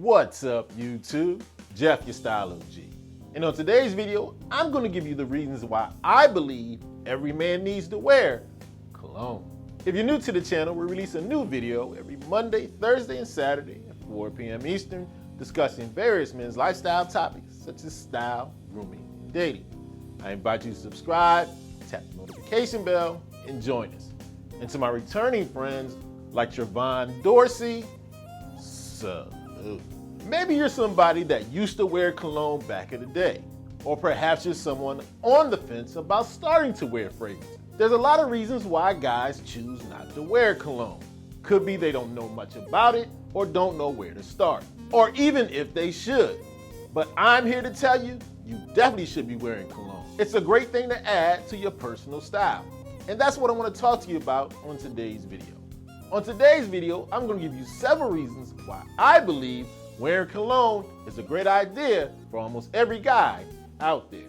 What's up, YouTube? Jeff, your Style O.G. And on today's video, I'm going to give you the reasons why I believe every man needs to wear cologne. If you're new to the channel, we release a new video every Monday, Thursday, and Saturday at 4 p.m. Eastern, discussing various men's lifestyle topics such as style, grooming, and dating. I invite you to subscribe, tap the notification bell, and join us. And to my returning friends like Trevon Dorsey, salute. Maybe you're somebody that used to wear cologne back in the day, or perhaps you're someone on the fence about starting to wear fragrance. There's a lot of reasons why guys choose not to wear cologne. Could be they don't know much about it or don't know where to start, or even if they should. But I'm here to tell you, you definitely should be wearing cologne. It's a great thing to add to your personal style. And that's what I want to talk to you about on today's video. On today's video, I'm going to give you several reasons why I believe wearing cologne is a great idea for almost every guy out there.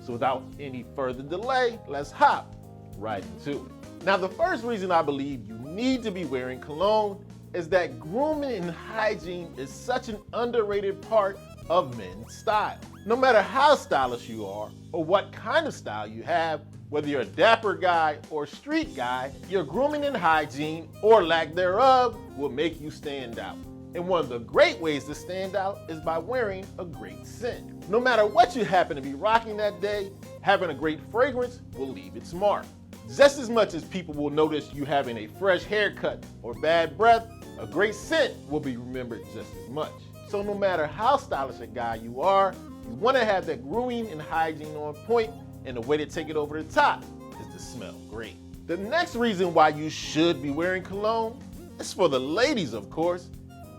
So without any further delay, let's hop right into it. Now, the first reason I believe you need to be wearing cologne is that grooming and hygiene is such an underrated part of men's style. No matter how stylish you are or what kind of style you have, whether you're a dapper guy or street guy, your grooming and hygiene, or lack thereof, will make you stand out. And one of the great ways to stand out is by wearing a great scent. No matter what you happen to be rocking that day, having a great fragrance will leave its mark. Just as much as people will notice you having a fresh haircut or bad breath, a great scent will be remembered just as much. So no matter how stylish a guy you are, you want to have that grooming and hygiene on point, and the way to take it over the top is to smell great. The next reason why you should be wearing cologne is for the ladies, of course.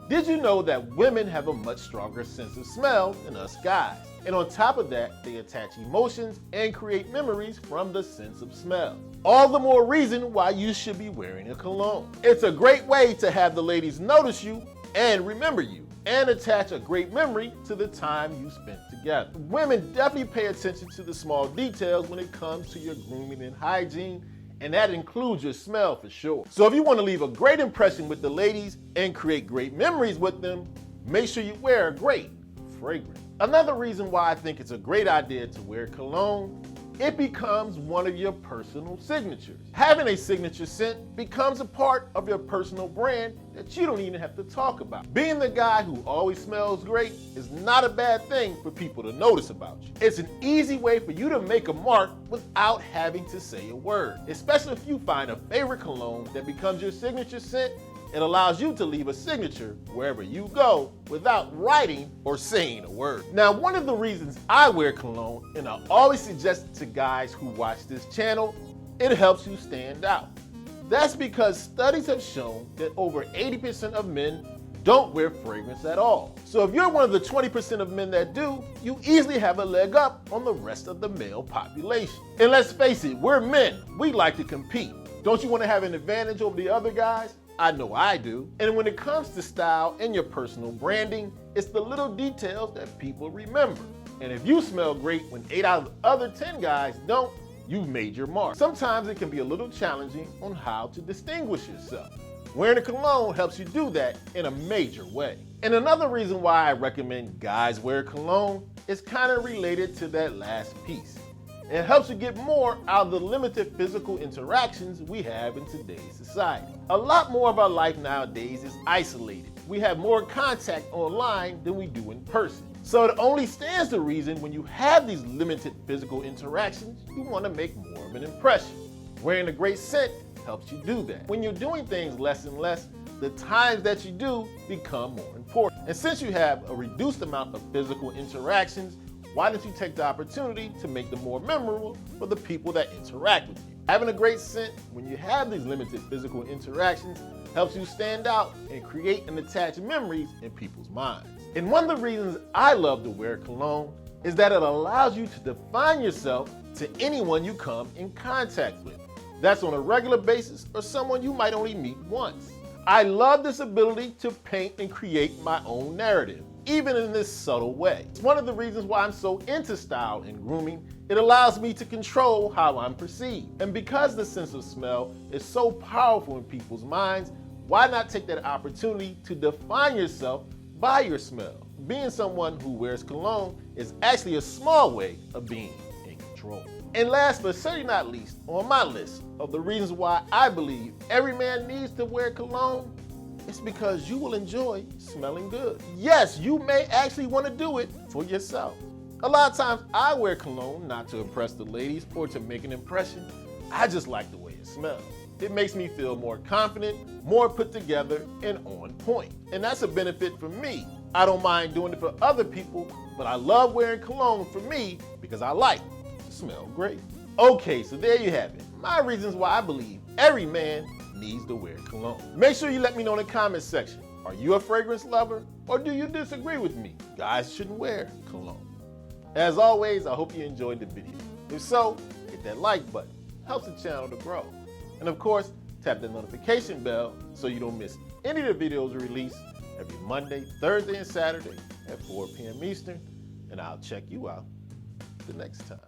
Did you know that women have a much stronger sense of smell than us guys? And on top of that, they attach emotions and create memories from the sense of smell. All the more reason why you should be wearing a cologne. It's a great way to have the ladies notice you and remember you, and attach a great memory to the time you spent together. Women definitely pay attention to the small details when it comes to your grooming and hygiene, and that includes your smell for sure. So if you want to leave a great impression with the ladies and create great memories with them, make sure you wear a great fragrance. Another reason why I think it's a great idea to wear cologne, it becomes one of your personal signatures. Having a signature scent becomes a part of your personal brand that you don't even have to talk about. Being the guy who always smells great is not a bad thing for people to notice about you. It's an easy way for you to make a mark without having to say a word, especially if you find a favorite cologne that becomes your signature scent. It allows you to leave a signature wherever you go without writing or saying a word. Now, one of the reasons I wear cologne, and I always suggest it to guys who watch this channel, it helps you stand out. That's because studies have shown that over 80% of men don't wear fragrance at all. So if you're one of the 20% of men that do, you easily have a leg up on the rest of the male population. And let's face it, we're men. We like to compete. Don't you want to have an advantage over the other guys? I know I do. And when it comes to style and your personal branding, it's the little details that people remember. And if you smell great when 8 out of the other 10 guys don't, you've made your mark. Sometimes it can be a little challenging on how to distinguish yourself. Wearing a cologne helps you do that in a major way. And another reason why I recommend guys wear cologne is kind of related to that last piece. It helps you get more out of the limited physical interactions we have in today's society. A lot more of our life nowadays is isolated. We have more contact online than we do in person. So it only stands to reason when you have these limited physical interactions, you want to make more of an impression. Wearing a great scent helps you do that. When you're doing things less and less, the times that you do become more important. And since you have a reduced amount of physical interactions, why don't you take the opportunity to make them more memorable for the people that interact with you? Having a great scent when you have these limited physical interactions helps you stand out and create and attach memories in people's minds. And one of the reasons I love to wear cologne is that it allows you to define yourself to anyone you come in contact with. That's on a regular basis or someone you might only meet once. I love this ability to paint and create my own narrative, even in this subtle way. It's one of the reasons why I'm so into style and grooming. It allows me to control how I'm perceived. And because the sense of smell is so powerful in people's minds, why not take that opportunity to define yourself by your smell. Being someone who wears cologne is actually a small way of being in control. And last but certainly not least, on my list of the reasons why I believe every man needs to wear cologne, it's because you will enjoy smelling good. Yes, you may actually want to do it for yourself. A lot of times I wear cologne not to impress the ladies or to make an impression. I just like the way it smells. It makes me feel more confident, more put together, and on point. And that's a benefit for me. I don't mind doing it for other people, but I love wearing cologne for me because I like to smell great. Okay, so there you have it. My reasons why I believe every man needs to wear cologne. Make sure you let me know in the comments section. Are you a fragrance lover or do you disagree with me? Guys shouldn't wear cologne. As always, I hope you enjoyed the video. If so, hit that like button. Helps the channel to grow. And of course, tap the notification bell so you don't miss any of the videos we release every Monday, Thursday, and Saturday at 4 p.m. Eastern. And I'll check you out the next time.